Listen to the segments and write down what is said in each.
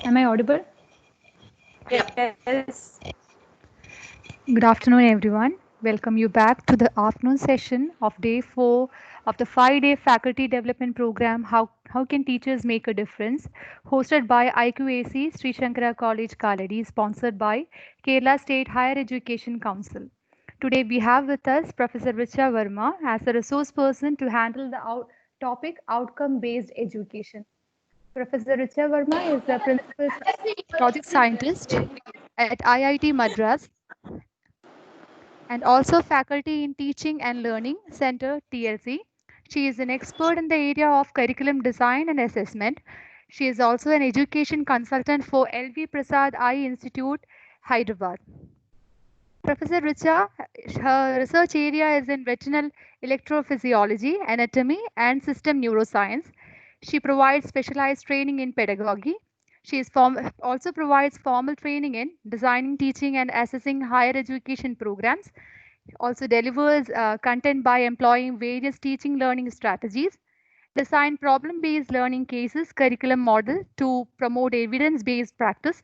Am I audible? Yes. Good afternoon, everyone. Welcome you back to the afternoon session of day 4 of the 5-day faculty development program. How can teachers make a difference? Hosted by IQAC Sri Shankara College Kaladi, sponsored by Kerala State Higher Education Council. Today we have with us Professor Richa Verma as a resource person to handle the topic outcome based education. Professor Richa Verma is the principal project scientist at IIT Madras and also faculty in Teaching and Learning Center TLC. She is an expert in the area of curriculum design and assessment. She is also an education consultant for LV Prasad Eye Institute, Hyderabad. Professor Richa, her research area is in retinal electrophysiology, anatomy, and system neuroscience. She provides specialized training in pedagogy. Also provides formal training in designing, teaching, and assessing higher education programs. Also delivers content by employing various teaching learning strategies. Design problem-based learning cases, curriculum model to promote evidence-based practice.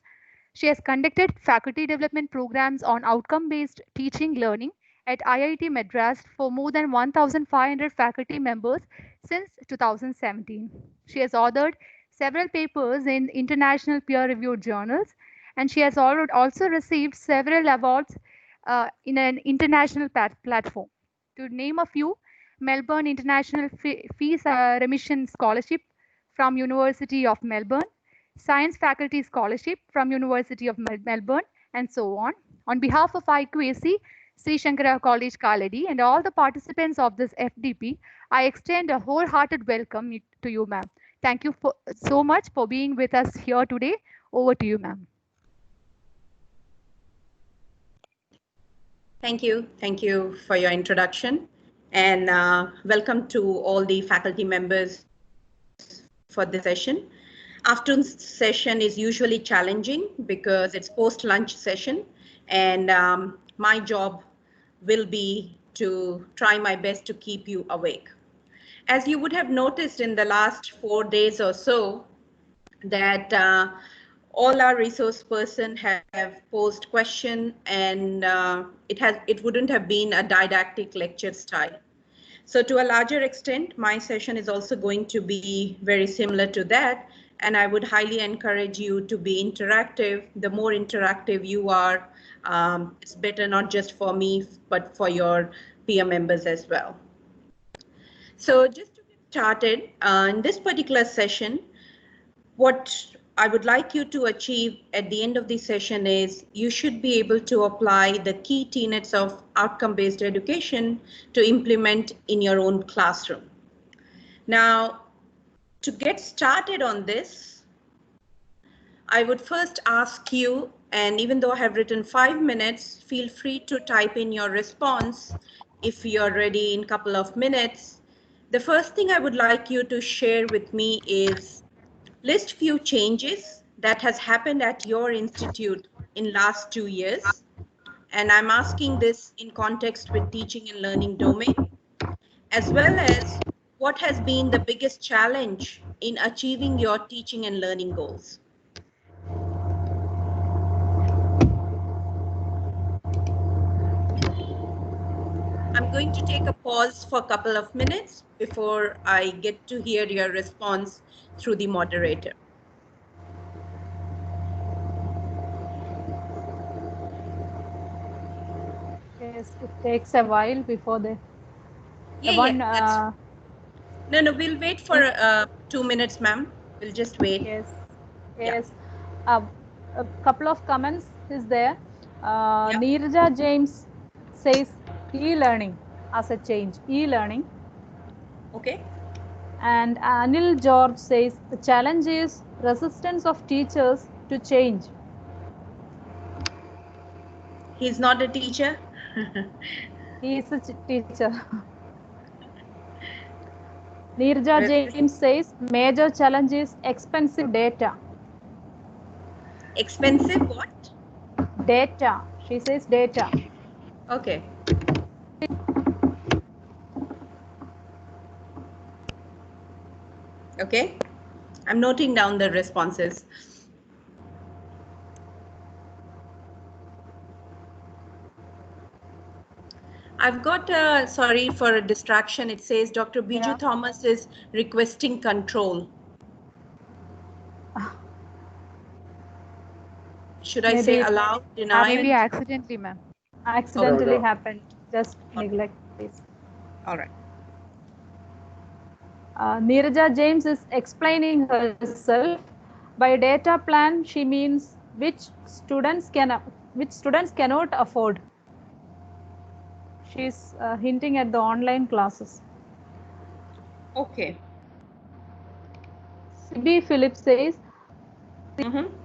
She has conducted faculty development programs on outcome-based teaching learning at IIT Madras for more than 1,500 faculty members since 2017. She has authored several papers in international peer-reviewed journals, and she has also received several awards in an international platform. To name a few, Melbourne International Fees Remission Scholarship from University of Melbourne, Science Faculty Scholarship from University of Melbourne, and so on. On behalf of IQAC, Sri Shankara College Kaladi, and all the participants of this FDP, I extend a wholehearted welcome to you, ma'am. Thank you so much for being with us here today. Over to you, ma'am. Thank you. Thank you for your introduction. And welcome to all the faculty members for this session. Afternoon session is usually challenging because it's post-lunch session. And my job will be to try my best to keep you awake. As you would have noticed in the last 4 days or so, that all our resource person have posed question, and it wouldn't have been a didactic lecture style. So to a larger extent, my session is also going to be very similar to that, and I would highly encourage you to be interactive. The more interactive you are, it's better not just for me, but for your peer members as well. So just to get started, in this particular session, what I would like you to achieve at the end of the session is you should be able to apply the key tenets of outcome-based education to implement in your own classroom. Now, to get started on this, I would first ask you, and even though I have written 5 minutes, feel free to type in your response if you're ready in a couple of minutes. The first thing I would like you to share with me is list few changes that has happened at your institute in last 2 years. And I'm asking this in context with teaching and learning domain, as well as what has been the biggest challenge in achieving your teaching and learning goals. I'm going to take a pause for a couple of minutes before I get to hear your response through the moderator. Yes, it takes a while before the Yeah, one. no, we'll wait for 2 minutes, ma'am. We'll just wait. Yes, Yeah. yes. Uh, a couple of comments is there. Yeah. Neerja James says e-learning as a change. E-learning. Okay. And Anil George says the challenge is resistance of teachers to change. He's not a teacher. He is a teacher. Neerja Resist- James says major challenge is expensive data. Expensive what? Data. She says data. Okay. Okay. I'm noting down the responses. I've got sorry for a distraction. It says Dr. Biju Yeah. Thomas is requesting control. Should I say Maybe it allow, deny? maybe accidentally, ma'am. Accidentally happened. Just neglect, please. All right. Neeraja James is explaining herself. By data plan, she means which students cannot afford. She's hinting at the online classes. Okay. Sibi Phillips says,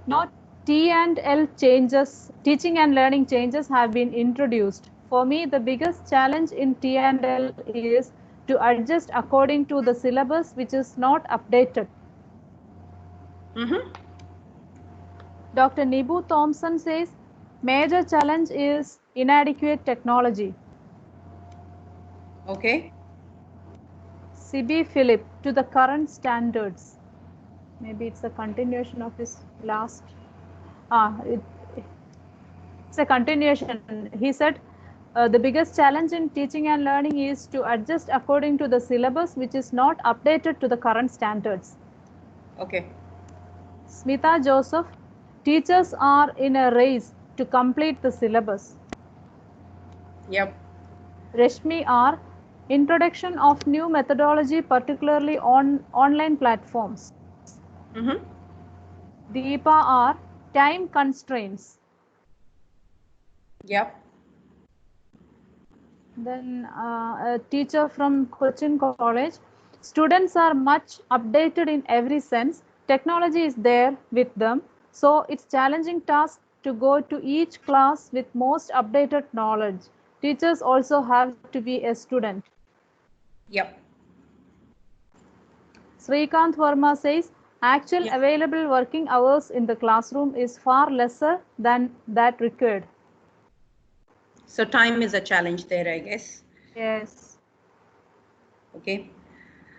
not T and L changes, teaching and learning changes have been introduced. For me, the biggest challenge in T and L is to adjust according to the syllabus, which is not updated. Dr. Nibu Thompson says, major challenge is inadequate technology. Okay. Sibi Philip, to the current standards. Maybe it's a continuation of his last. It's a continuation. He said, the biggest challenge in teaching and learning is to adjust according to the syllabus, which is not updated to the current standards. Okay. Smita Joseph, teachers are in a race to complete the syllabus. Yep. Reshmi R, introduction of new methodology, particularly on online platforms. Deepa R, time constraints. Yep. Then a teacher from Cochin College, students are much updated in every sense. Technology is there with them, so it's challenging task to go to each class with most updated knowledge. Teachers also have to be a student. Yep. Srikanth Verma says, actual available working hours in the classroom is far lesser than that required. So time is a challenge there, I guess. Yes. Okay.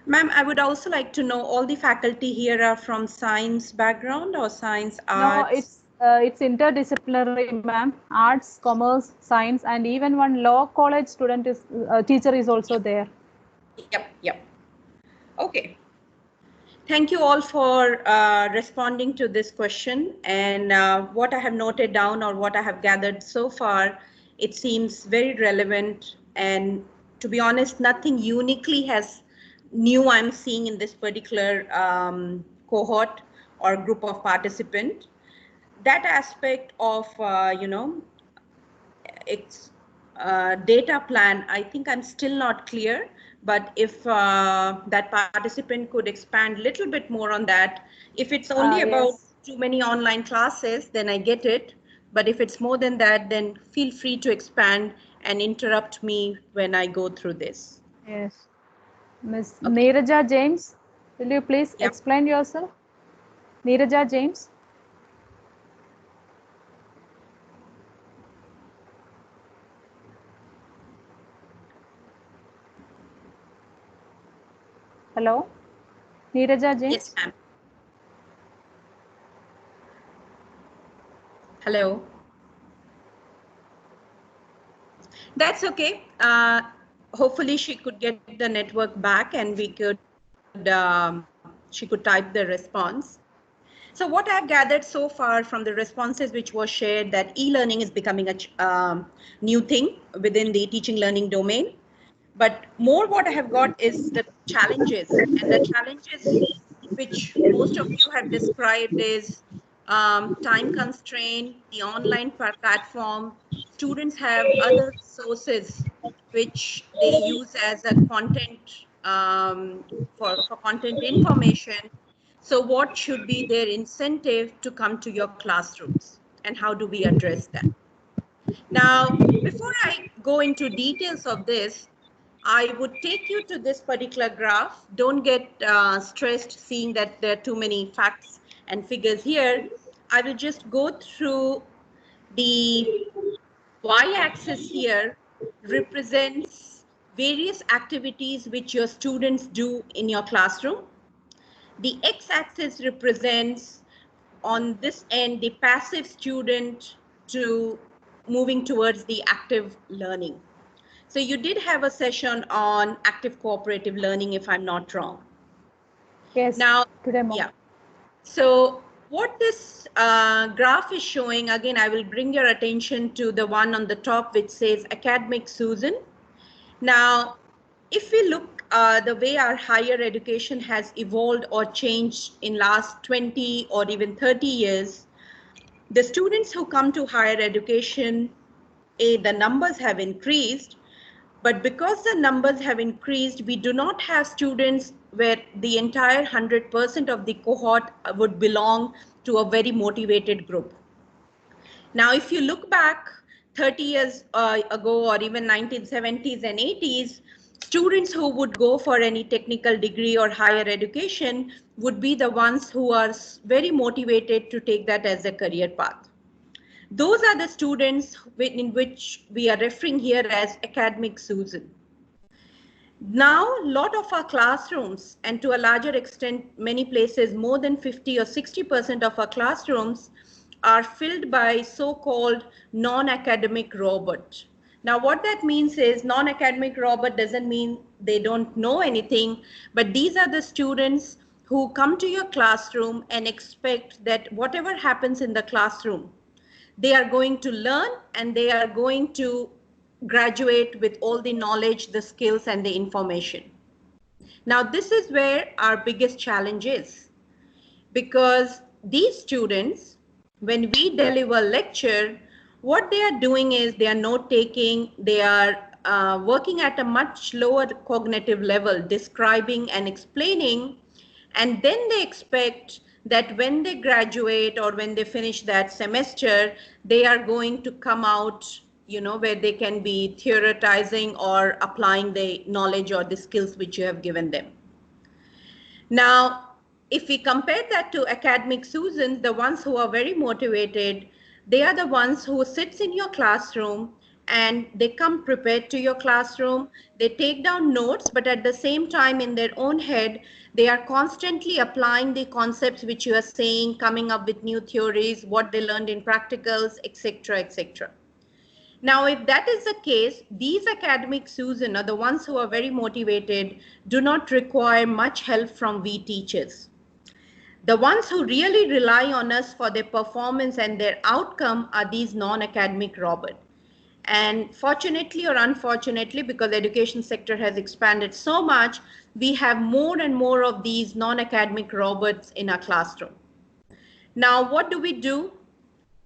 Ma'am, I would also like to know, all the faculty here are from science background or science, arts? No, it's interdisciplinary, ma'am. Arts, commerce, science, and even one law college student is teacher is also there. Yep, yep. Okay. Thank you all for responding to this question. And what I have noted down, or what I have gathered so far, it seems very relevant. And to be honest, nothing uniquely has new I'm seeing in this particular cohort or group of participants. That aspect of, it's data plan, I think I'm still not clear, but if that participant could expand a little bit more on that. If it's only about too many online classes, then I get it. But if it's more than that, then feel free to expand and interrupt me when I go through this. Yes. Ms. Neeraja James, will you please explain yourself? Neeraja James. Hello, Neeraja James. Yes, ma'am. Hello. That's okay. Hopefully she could get the network back and we could, she could type the response. So what I've gathered so far from the responses which was shared, that e-learning is becoming a new thing within the teaching learning domain. But more what I have got is the challenges, and the challenges which most of you have described is time constraint, the online platform. Students have other sources which they use as a content for content information. So what should be their incentive to come to your classrooms, and how do we address that? Now, before I go into details of this, I would take you to this particular graph. Don't get stressed seeing that there are too many facts and figures here. I will just go through the y-axis here represents various activities which your students do in your classroom. The x-axis represents on this end the passive student to moving towards the active learning. So you did have a session on active cooperative learning, if I'm not wrong. Yes. Now, Today morning. yeah. So what this graph is showing, again, I will bring your attention to the one on the top, which says Academic Susan. Now, if we look the way our higher education has evolved or changed in last 20 or even 30 years, the students who come to higher education, the numbers have increased, but because the numbers have increased, we do not have students where the entire 100% of the cohort would belong to a very motivated group. Now, if you look back 30 years ago, or even 1970s and 80s, students who would go for any technical degree or higher education would be the ones who are very motivated to take that as a career path. Those are the students in which we are referring here as Academic Susan. Now, a lot of our classrooms, and to a larger extent, many places, more than 50 or 60% of our classrooms are filled by so-called non-academic robot. Now, what that means is non-academic robot doesn't mean they don't know anything, but these are the students who come to your classroom and expect that whatever happens in the classroom, they are going to learn and they are going to graduate with all the knowledge, the skills, and the information. Now, this is where our biggest challenge is, because these students, when we deliver lecture, what they are doing is they are note taking, they are working at a much lower cognitive level, describing and explaining, and then they expect that when they graduate or when they finish that semester, they are going to come out, where they can be theoretizing or applying the knowledge or the skills which you have given them. Now, if we compare that to Academic Susans, the ones who are very motivated, they are the ones who sits in your classroom and they come prepared to your classroom. They take down notes, but at the same time in their own head, they are constantly applying the concepts which you are saying, coming up with new theories, what they learned in practicals, etc., etc. Now, if that is the case, these Academic Susan are the ones who are very motivated, do not require much help from we teachers. The ones who really rely on us for their performance and their outcome are these non-academic robots. And fortunately or unfortunately, because the education sector has expanded so much, we have more and more of these non-academic robots in our classroom. Now, what do we do?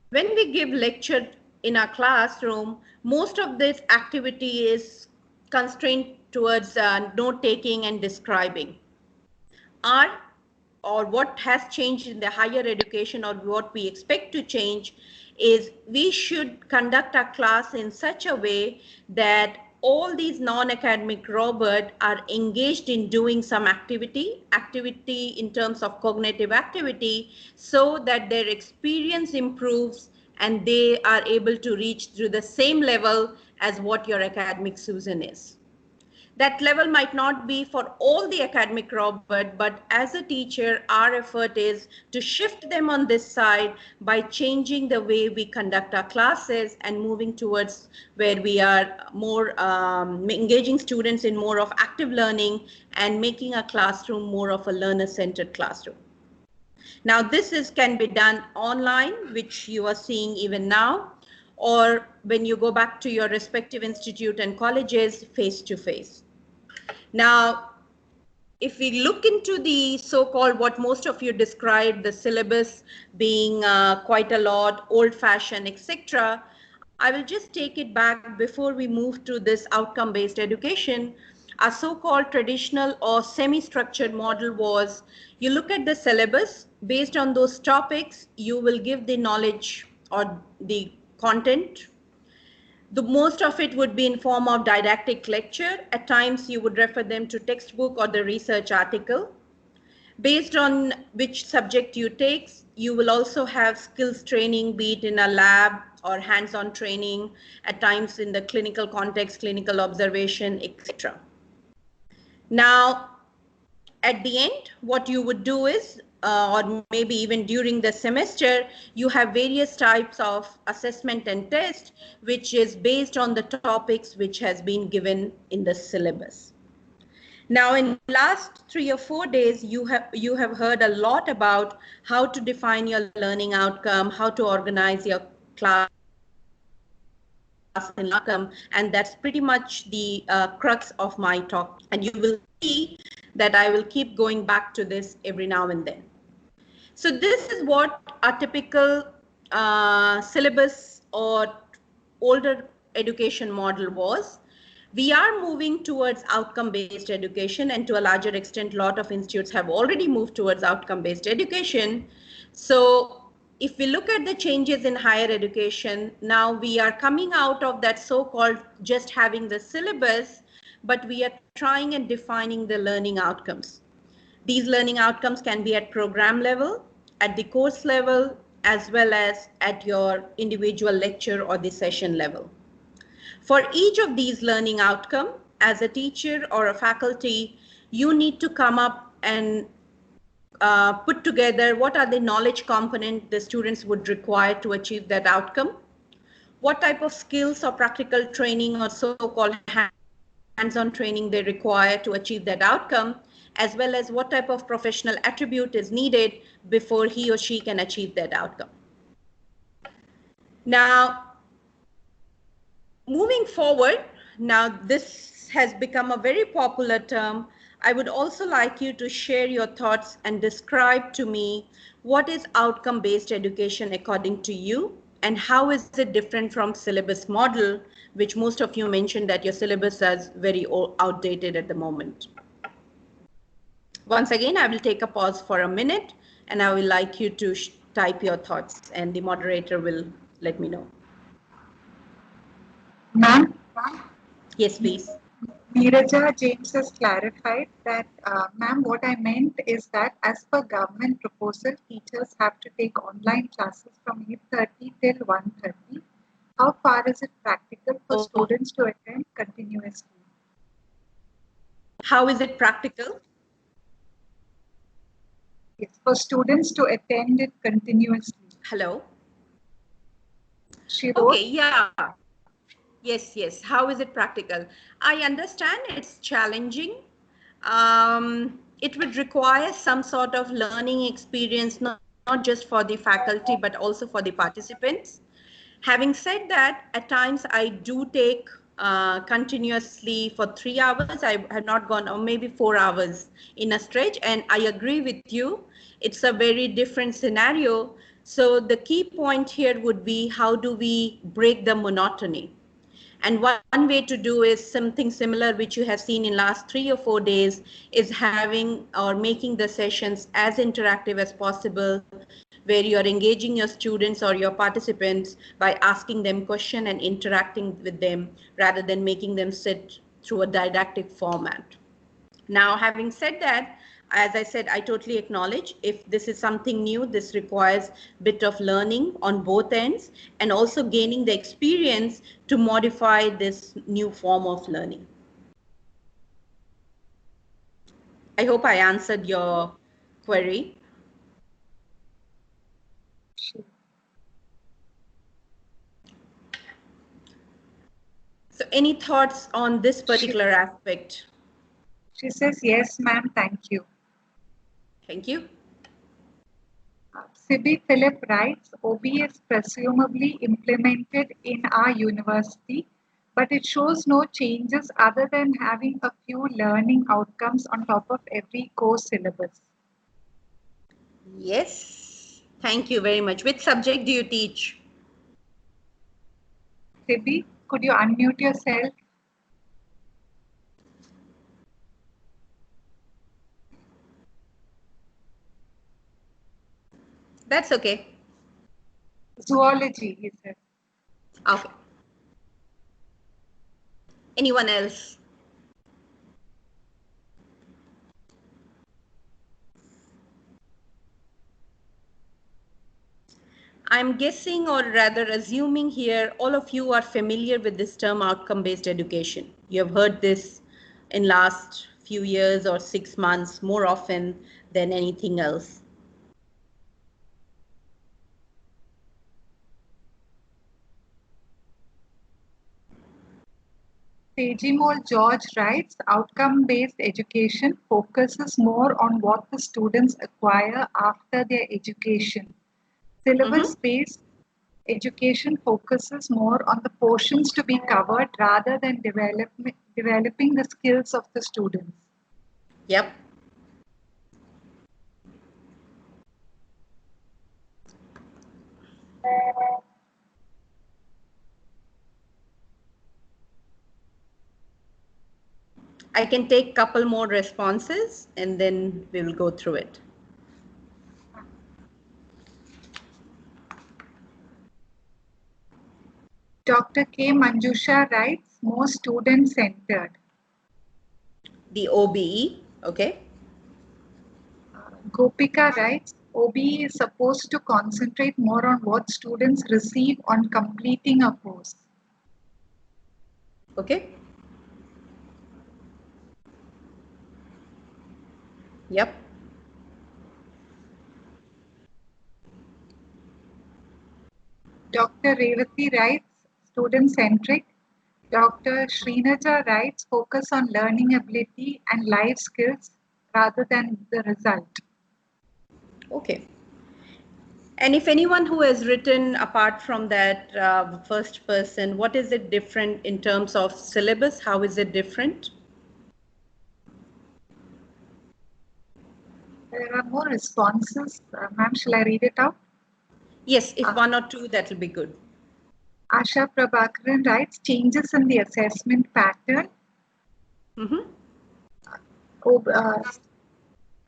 When we give lecture in our classroom, most of this activity is constrained towards note taking and describing. Or what has changed in the higher education, or what we expect to change, is we should conduct our class in such a way that all these non-academic robots are engaged in doing some activity in terms of cognitive activity, so that their experience improves and they are able to reach to the same level as what your Academic Susan is. That level might not be for all the academic robot, but as a teacher, our effort is to shift them on this side by changing the way we conduct our classes and moving towards where we are more engaging students in more of active learning and making a classroom more of a learner-centered classroom. Now, this can be done online, which you are seeing even now, or when you go back to your respective institute and colleges, face-to-face. Now, if we look into the so-called, what most of you described, the syllabus being quite a lot, old-fashioned, etc., I will just take it back before we move to this outcome-based education. Our so-called traditional or semi-structured model was, you look at the syllabus, based on those topics, you will give the knowledge or the content. The most of it would be in form of didactic lecture. At times you would refer them to textbook or the research article. Based on which subject you take, you will also have skills training, be it in a lab or hands-on training, at times in the clinical context, clinical observation, etc. Now, at the end, what you would do is or maybe even during the semester, you have various types of assessment and test, which is based on the topics which has been given in the syllabus. Now, in last 3 or 4 days, you have heard a lot about how to define your learning outcome, how to organize your class and outcome, and that's pretty much the crux of my talk. And you will see that I will keep going back to this every now and then. So this is what a typical syllabus or older education model was. We are moving towards outcome-based education, and to a larger extent, a lot of institutes have already moved towards outcome-based education. So if we look at the changes in higher education, now we are coming out of that so-called just having the syllabus, but we are trying and defining the learning outcomes. These learning outcomes can be at program level, at the course level, as well as at your individual lecture or the session level. For each of these learning outcomes, as a teacher or a faculty, you need to come up and put together what are the knowledge component the students would require to achieve that outcome, what type of skills or practical training or so-called hands-on training they require to achieve that outcome, as well as what type of professional attribute is needed before he or she can achieve that outcome. Now, moving forward, now this has become a very popular term. I would also like you to share your thoughts and describe to me what is outcome-based education according to you, and how is it different from syllabus model, which most of you mentioned that your syllabus is very outdated at the moment. Once again, I will take a pause for a minute, and I will like you to type your thoughts, and the moderator will let me know. Ma'am? Yes, please. Neeraja James has clarified that, ma'am, what I meant is that as per government proposal, teachers have to take online classes from 8:30 till 1:30. How far is it practical for students to attend continuously? How is it practical? Yes, for students to attend it continuously. Hello? She wrote, okay, yeah. Yes. How is it practical? I understand it's challenging. It would require some sort of learning experience, not just for the faculty, but also for the participants. Having said that, at times I do take continuously for 3 hours. I have not gone, or maybe 4 hours in a stretch. And I agree with you. It's a very different scenario. So the key point here would be, how do we break the monotony? And one way to do is something similar, which you have seen in last 3 or 4 days, is having or making the sessions as interactive as possible, where you're engaging your students or your participants by asking them questions and interacting with them, rather than making them sit through a didactic format. Now, having said that, as I said, I totally acknowledge if this is something new, this requires a bit of learning on both ends, and also gaining the experience to modify this new form of learning. I hope I answered your query. So any thoughts on this particular aspect? She says, yes, ma'am, thank you. Thank you. Sibi Philip writes, OB is presumably implemented in our university, but it shows no changes other than having a few learning outcomes on top of every course syllabus. Yes, thank you very much. Which subject do you teach? Sibi, could you unmute yourself? That's okay. Zoology, he said. Okay. Anyone else? I'm guessing, or rather assuming here, all of you are familiar with this term outcome-based education. You have heard this in last few years or 6 months more often than anything else. Tejimol George writes, outcome-based education focuses more on what the students acquire after their education. Syllabus-based education focuses more on the portions to be covered rather than developing the skills of the students. Yep. I can take a couple more responses and then we will go through it. Dr. K. Manjusha writes, more student-centered. The OBE, okay. Gopika writes, OBE is supposed to concentrate more on what students receive on completing a course. Okay. Yep. Dr. Revati writes, student-centric. Dr. Srinaja writes, focus on learning ability and life skills rather than the result. Okay. And if anyone who has written apart from that first person, what is it different in terms of syllabus? How is it different? There are more responses. Ma'am, shall I read it out? Yes, if one or two, that will be good. Asha Prabhakaran writes, changes in the assessment pattern.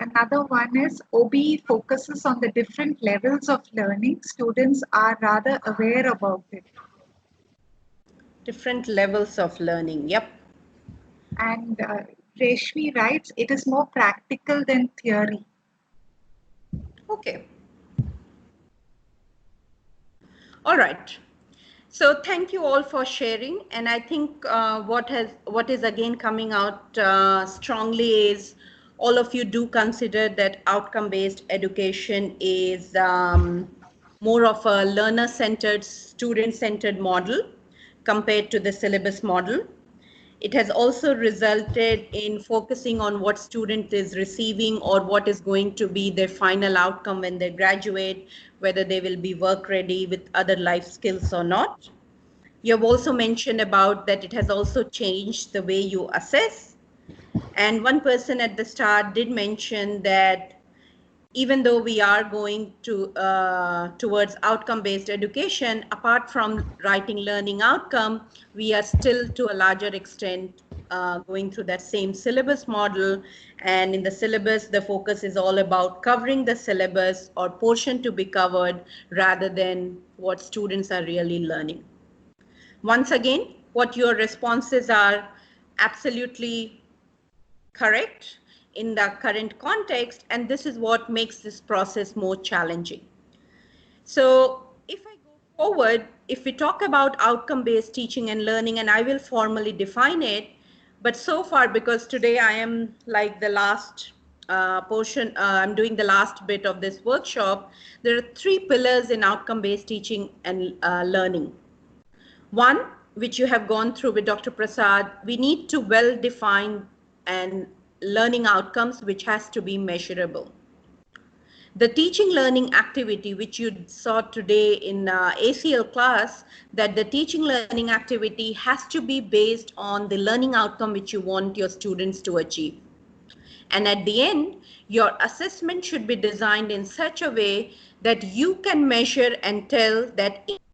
Another one is OBE focuses on the different levels of learning. Students are rather aware about it. Different levels of learning, yep. And Reshmi writes, it is more practical than theory. Okay. All right. So thank you all for sharing. And I think what is again coming out strongly is all of you do consider that outcome-based education is more of a learner-centered, student-centered model compared to the syllabus model. It has also resulted in focusing on what student is receiving or what is going to be their final outcome when they graduate, whether they will be work ready with other life skills or not. You have also mentioned about that it has also changed the way you assess. And one person at the start did mention that even though we are going to towards outcome-based education, apart from writing learning outcome, we are still to a larger extent going through that same syllabus model. And in the syllabus, the focus is all about covering the syllabus or portion to be covered rather than what students are really learning. Once again, what your responses are absolutely correct in the current context, and this is what makes this process more challenging. So if I go forward, if we talk about outcome-based teaching and learning, and I will formally define it, but so far, because today I am like the last portion, I'm doing the last bit of this workshop, there are three pillars in outcome-based teaching and learning. One, which you have gone through with Dr. Prasad, we need to well define and learning outcomes which has to be measurable. The teaching learning activity which you saw today in ACL class, that the teaching learning activity has to be based on the learning outcome which you want your students to achieve. And at the end, your assessment should be designed in such a way that you can measure and tell that